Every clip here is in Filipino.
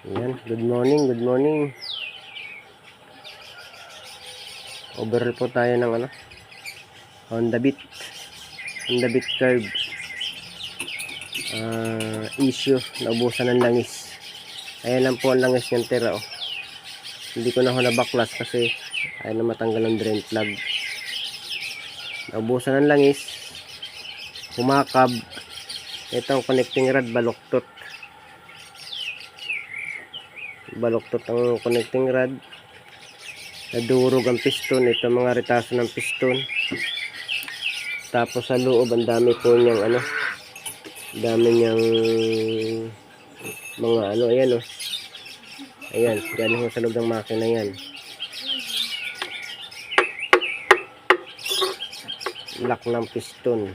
Ayan, good morning, good morning. Overall po tayo ng Honda Beat curve. Issue, naubusan ng langis. Ayan lang po ang langis niyang tira. Hindi ko na ako nabaklas kasi ayaw na matanggal ang drain plug. Naubusan ng langis, humakab. Ito ang connecting rod, baluktot ang connecting rod. Nadurog ang piston. Ito mga retaso ng piston. Tapos sa loob ang dami po niyang dami niyang mga ayan ayan, galing sa loob ng makina yan. Lock ng piston.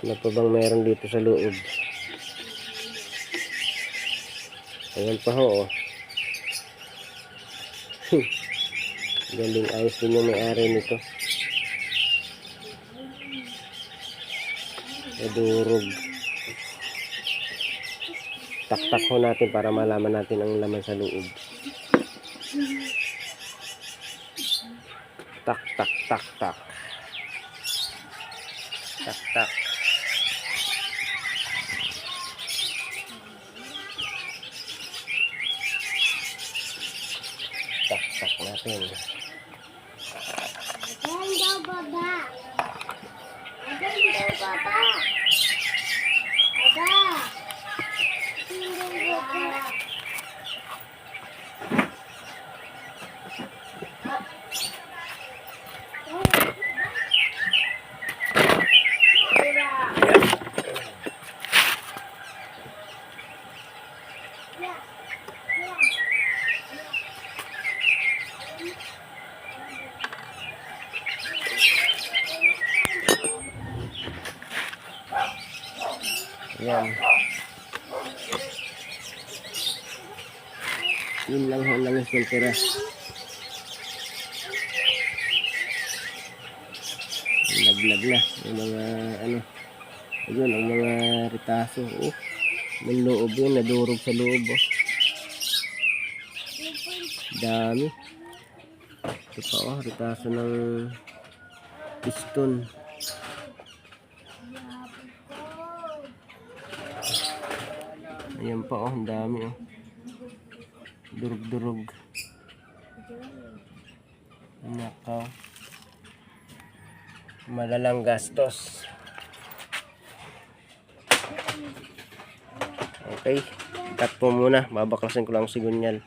Ano pa bang meron dito sa loob? Ayan pa ho. Galing, ayos din yung may-ari nito. Nadurog. Tak-tak ho natin para malaman natin ang laman sa loob. Tak. Tak. Tak natin. Yan. Yun lang ho lang yung filtera. Laglag na. Yung mga ayun, ang mga ritaso. May loob yun. Nadurog sa loob. Dami. Ito pa ritaso ng piston. Ayan pa ang dami durug-durug. Nakaw. Malalang gastos. Okay, cut po muna. Babaklasin ko lang sigunyal.